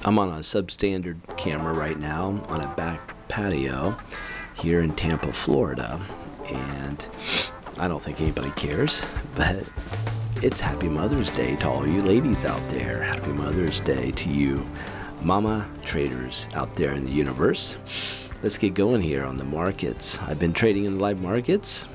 I'm on a substandard camera right now on a back patio here in Tampa, Florida, and I don't think anybody cares, but it's Happy Mother's Day to all you ladies out there. Happy Mother's Day to you mama traders out there in the universe. Let's get going here on the markets. I've been trading in the live markets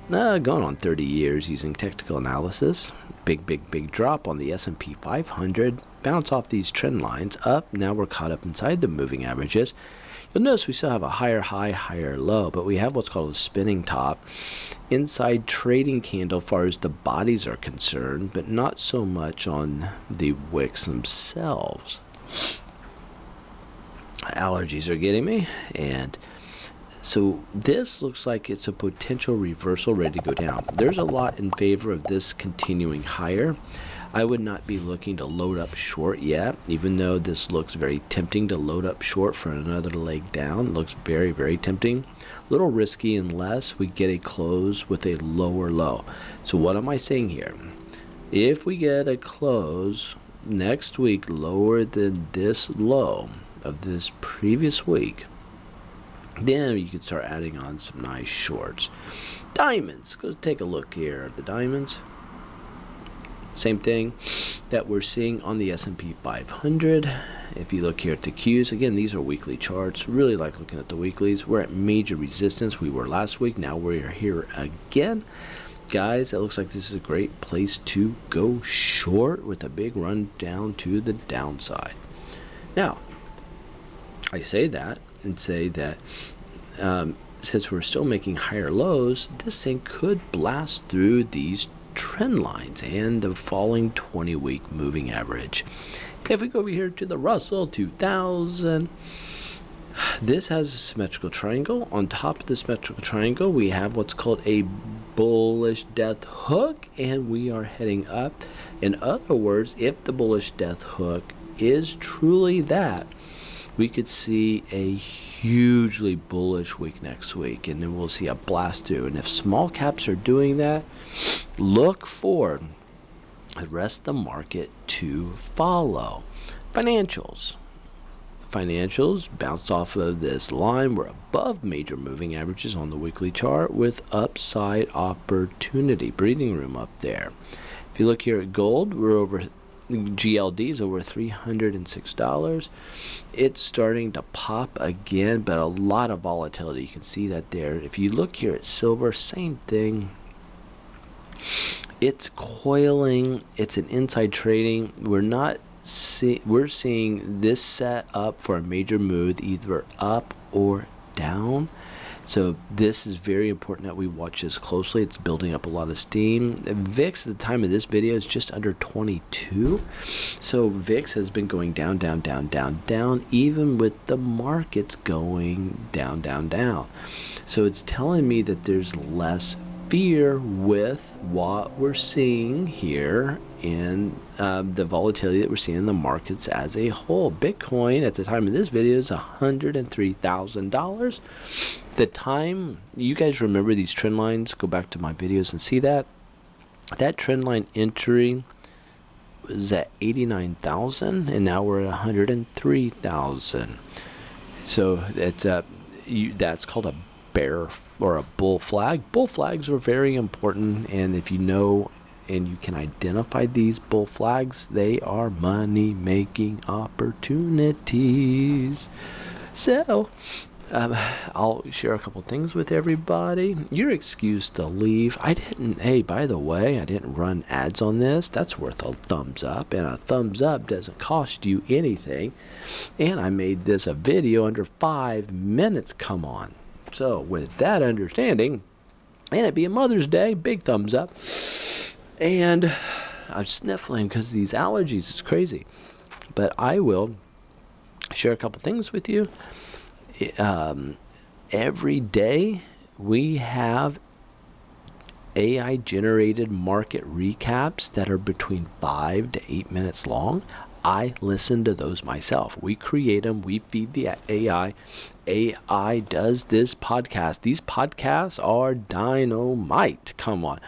going on 30 years using technical analysis. Big drop on the S&P 500. Bounce off these trend lines up. Now we're caught up inside the moving averages. You'll notice we still have a higher high, higher low, but we have what's called a spinning top. Inside trading candle, far as the bodies are concerned, but not so much on the wicks themselves. Allergies are getting me, and so this looks like it's a potential reversal ready to go down. There's a lot in favor of this continuing higher. I would not be looking to load up short yet, even though this looks very tempting to load up short for another leg down. It looks very tempting. A little risky unless we get a close with a lower low. So what am I saying here? If we get a close next week lower than this low of this previous week, then you can start adding on some nice shorts. Diamonds, go take a look here at the diamonds. Same thing that we're seeing on the S&P 500. If you look here at the Qs, again, these are weekly charts. Really like looking at the weeklies. We're at major resistance. We were last week. Now we're here again. Guys, it looks like this is a great place to go short with a big run down to the downside. Now, I say that and say that since we're still making higher lows, this thing could blast through these trend lines and the falling 20-week moving average. If we go over here to the Russell 2000, this has a symmetrical triangle. On top of the symmetrical triangle, we have what's called a bullish death hook, and we are heading up. In other words, if the bullish death hook is truly that, we could see a hugely bullish week next week, and then we'll see a blast through. And if small caps are doing that, look for the rest of the market to follow. Financials bounced off of this line. We're above major moving averages on the weekly chart with upside opportunity, breathing room up there. If you look here at gold, we're over GLD is over $306. It's starting to pop again, but a lot of volatility. You can see that there. If you look here at silver, same thing. It's coiling. It's an inside trading. We're seeing this set up for a major move, either up or down. So this is very important that we watch this closely. It's building up a lot of steam. VIX at the time of this video is just under 22. So VIX has been going down, even with the markets going down. So it's telling me that there's less fear with what we're seeing here in the volatility that we're seeing in the markets as a whole. Bitcoin at the time of this video is $103,000. The time, you guys remember these trend lines, go back to my videos and see that trend line entry was at 89,000, and now we're at 103,000. So it's that's called a bear or a bull flag. Bull flags are very important, and if you know and you can identify these bull flags, they are money making opportunities. So I'll share a couple things with everybody. You're excused to leave. Hey, by the way, I didn't run ads on this. That's worth a thumbs up, and a thumbs up doesn't cost you anything. And I made this a video under 5 minutes. Come on. So with that understanding, and it being Mother's Day, big thumbs up. And I'm sniffling because of these allergies. It's crazy. But I will share a couple things with you. Every day we have AI generated market recaps that are between 5 to 8 minutes long. I listen to those myself. We create them. We feed the AI. AI does this podcast. These podcasts are dynamite. Come on.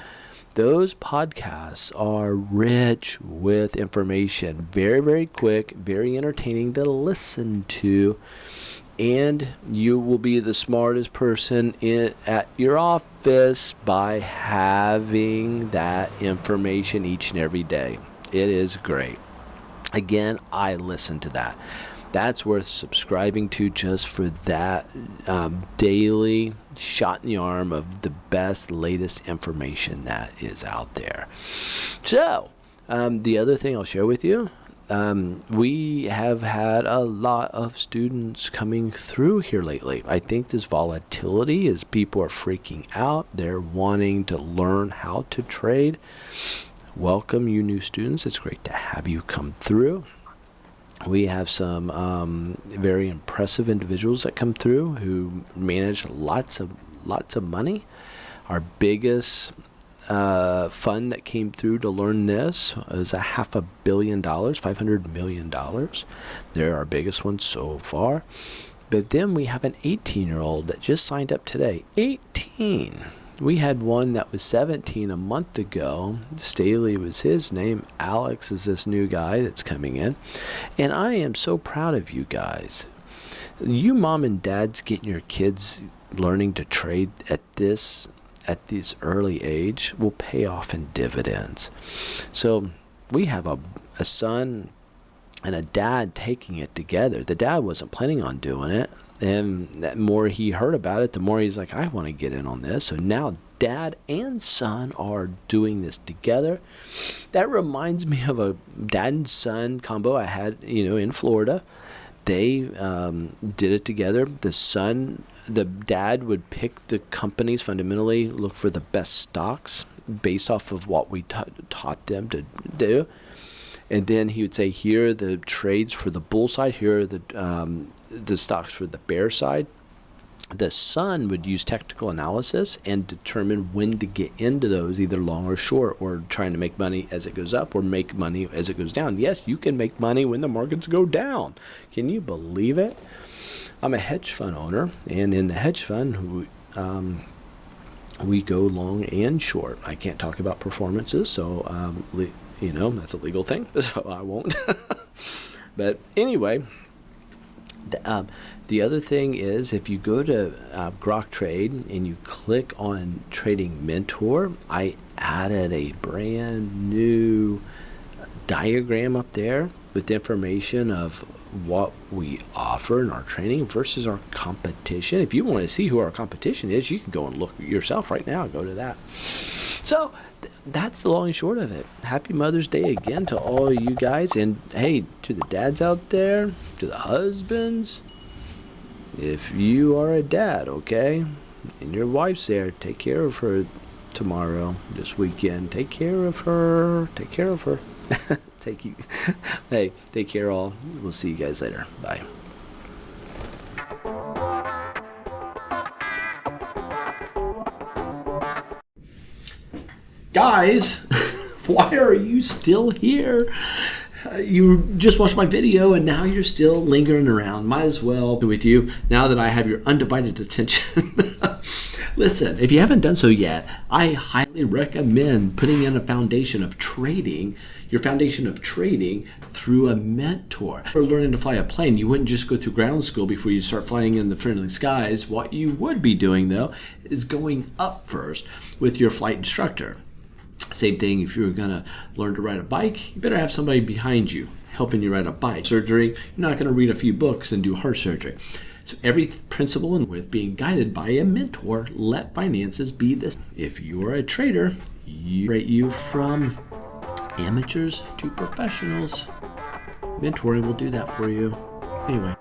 Those podcasts are rich with information, very, very quick, very entertaining to listen to, and you will be the smartest person at your office by having that information each and every day. It is great. Again, I listen to that. That's worth subscribing to just for that daily shot in the arm of the best, latest information that is out there. So, the other thing I'll share with you, we have had a lot of students coming through here lately. I think this volatility is people are freaking out. They're wanting to learn how to trade. Welcome, you new students. It's great to have you come through. We have some very impressive individuals that come through who manage lots of money. Our biggest fund that came through to learn this is $500 million, $500 million. They're our biggest one so far. But then we have an 18-year-old that just signed up today. 18. We had one that was 17 a month ago. Staley was his name. Alex is this new guy that's coming in. And I am so proud of you guys. You mom and dads getting your kids learning to trade at this early age will pay off in dividends. So we have a son and a dad taking it together. The dad wasn't planning on doing it. And the more he heard about it, the more he's like, I want to get in on this. So now dad and son are doing this together. That reminds me of a dad and son combo I had, in Florida. They did it together. The dad would pick the companies, fundamentally look for the best stocks based off of what we taught them to do. And then he would say, here are the trades for the bull side. Here are the stocks for the bear side. The son would use technical analysis and determine when to get into those, either long or short, or trying to make money as it goes up or make money as it goes down. Yes, you can make money when the markets go down. Can you believe it? I'm a hedge fund owner, and in the hedge fund, we go long and short. I can't talk about performances, so that's a legal thing, so I won't. But anyway, the other thing is, if you go to Grok Trade and you click on Trading Mentor, I added a brand new diagram up there with information of what we offer in our training versus our competition. If you want to see who our competition is, you can go and look yourself right now. Go to that. So that's the long and short of it. Happy Mother's Day again to all of you guys. And hey, to the dads out there, to the husbands, if you are a dad, okay, and your wife's there, take care of her tomorrow, this weekend. Take care of her. Take care of her. Hey, take care all. We'll see you guys later. Bye. Guys, why are you still here? You just watched my video and now you're still lingering around. Might as well be with you now that I have your undivided attention. Listen, if you haven't done so yet, I highly recommend putting in a foundation of trading, your foundation of trading through a mentor. For learning to fly a plane, you wouldn't just go through ground school before you start flying in the friendly skies. What you would be doing, though, is going up first with your flight instructor. Same thing if you're going to learn to ride a bike, you better have somebody behind you helping you ride a bike. Surgery, you're not going to read a few books and do heart surgery. So every principle and with being guided by a mentor, let finances be this. If you are a trader, you from amateurs to professionals. Mentoring will do that for you. Anyway.